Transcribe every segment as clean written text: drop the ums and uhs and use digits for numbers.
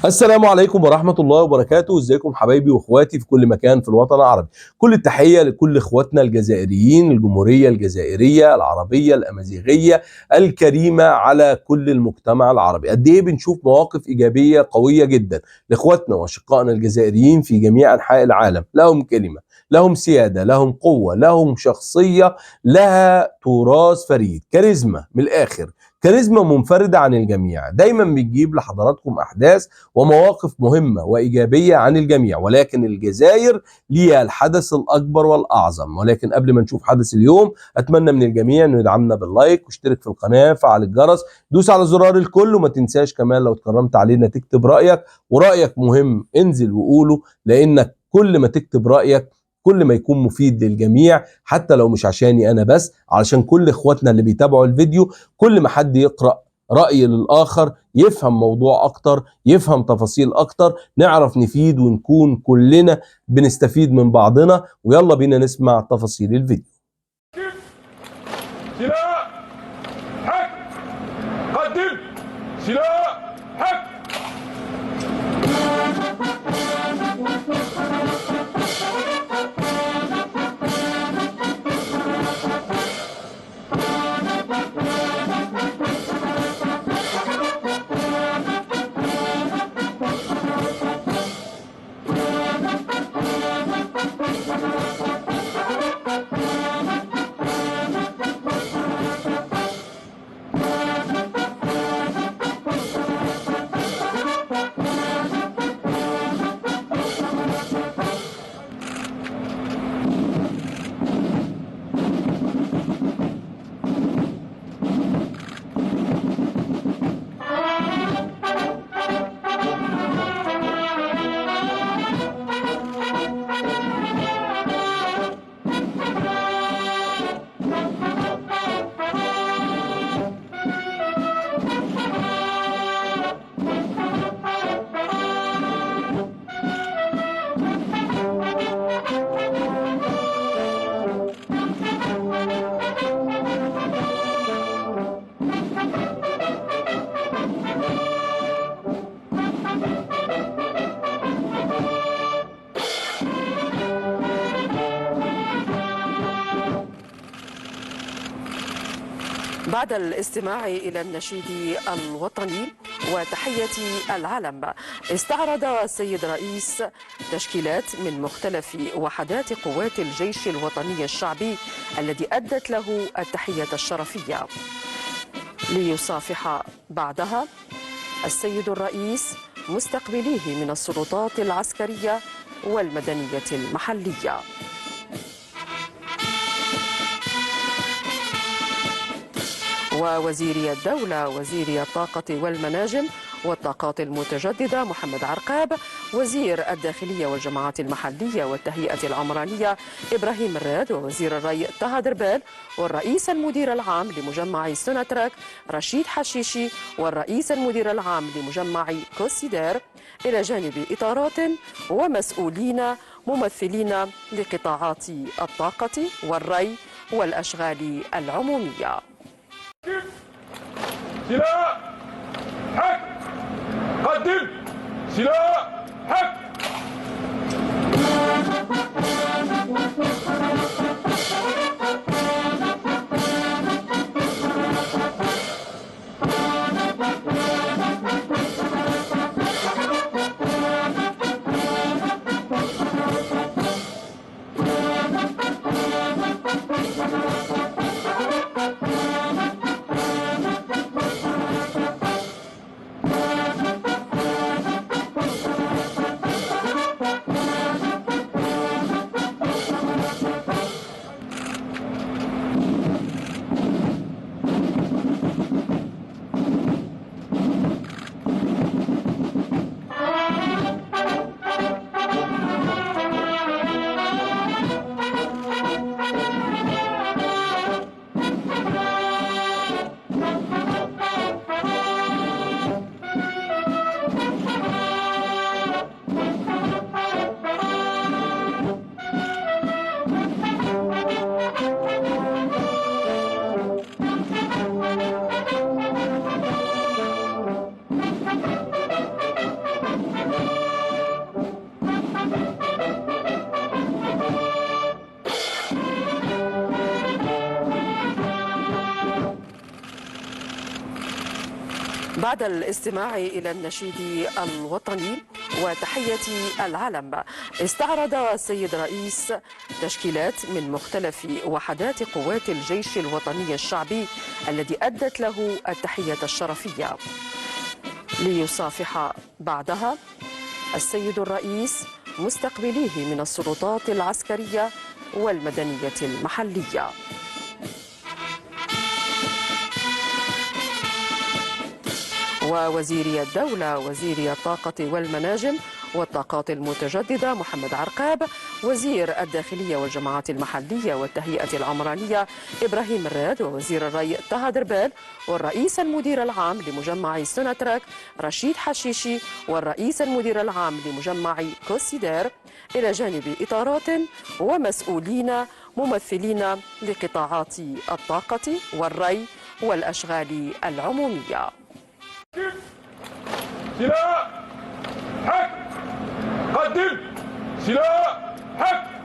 السلام عليكم ورحمة الله وبركاته. ازيكم حبايبي واخواتي في كل مكان في الوطن العربي. كل التحية لكل اخواتنا الجزائريين، الجمهورية الجزائرية العربية الأمازيغية الكريمة، على كل المجتمع العربي. قد ايه بنشوف مواقف إيجابية قوية جدا لاخواتنا واشقائنا الجزائريين في جميع أنحاء العالم. لهم كلمة، لهم سيادة، لهم قوة، لهم شخصية، لها تراث فريد، كاريزما من الآخر، كاريزما منفردة عن الجميع. دايما بتجيب لحضراتكم أحداث ومواقف مهمة وإيجابية عن الجميع، ولكن الجزائر ليها الحدث الأكبر والأعظم. ولكن قبل ما نشوف حدث اليوم، أتمنى من الجميع أنه يدعمنا باللايك واشترك في القناة، فعل الجرس، دوس على زرار الكل، وما تنساش كمان لو اتكرمت علينا تكتب رأيك، ورأيك مهم، انزل وقوله، لأنك كل ما تكتب رأيك كل ما يكون مفيد للجميع، حتى لو مش عشاني أنا بس، علشان كل إخواتنا اللي بيتابعوا الفيديو. كل ما حد يقرأ رأي للآخر يفهم موضوع أكتر، يفهم تفاصيل أكتر، نعرف نفيد ونكون كلنا بنستفيد من بعضنا. ويلا بينا نسمع تفاصيل الفيديو. سلاح حق، قدم سلاح حق. بعد الاستماع إلى النشيد الوطني وتحية العلم، استعرض السيد رئيس تشكيلات من مختلف وحدات قوات الجيش الوطني الشعبي الذي أدت له التحية الشرفية، ليصافح بعدها السيد الرئيس مستقبليه من السلطات العسكرية والمدنية المحلية. ووزيري الدولة وزيري الطاقة والمناجم والطاقات المتجددة محمد عرقاب، وزير الداخلية والجماعات المحلية والتهيئة العمرانية إبراهيم الراد، ووزير الري طه دربال، والرئيس المدير العام لمجمع سوناتراك رشيد حشيشي، والرئيس المدير العام لمجمع كوسيدير، إلى جانب إطارات ومسؤولين ممثلين لقطاعات الطاقة والري والأشغال العمومية. سلاح حق، قدم سلاح حق. بعد الاستماع إلى النشيد الوطني وتحية العلم، استعرض السيد رئيس تشكيلات من مختلف وحدات قوات الجيش الوطني الشعبي الذي أدت له التحية الشرفية، ليصافح بعدها السيد الرئيس مستقبليه من السلطات العسكرية والمدنية المحلية. ووزيري الدولة وزيري الطاقة والمناجم والطاقات المتجددة محمد عرقاب، وزير الداخلية والجماعات المحلية والتهيئة العمرانية إبراهيم الراد، ووزير الري طه دربال، والرئيس المدير العام لمجمع سوناتراك رشيد حشيشي، والرئيس المدير العام لمجمع كوسيدير، إلى جانب إطارات ومسؤولين ممثلين لقطاعات الطاقة والري والأشغال العمومية. سلاح حق قدم سلاح حق.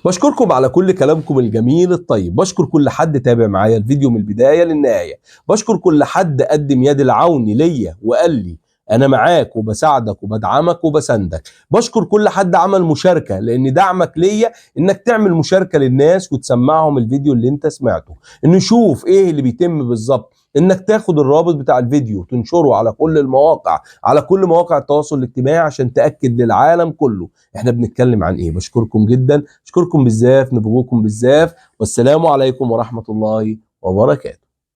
بشكركم على كل كلامكم الجميل الطيب، بشكر كل حد تابع معايا الفيديو من البداية للنهاية، بشكر كل حد قدم يد العون ليا وقال لي أنا معاك وبساعدك وبدعمك وبساندك، بشكر كل حد عمل مشاركة، لأن دعمك ليا إنك تعمل مشاركة للناس وتسمعهم الفيديو اللي أنت سمعته، إنه يشوف إيه اللي بيتم بالظبط، إنك تاخد الرابط بتاع الفيديو تنشره على كل المواقع، على كل مواقع التواصل الاجتماعي عشان تأكد للعالم كله إحنا بنتكلم عن إيه. بشكركم جدا، بشكركم بالزاف، نبغوكم بالزاف، والسلام عليكم ورحمة الله وبركاته.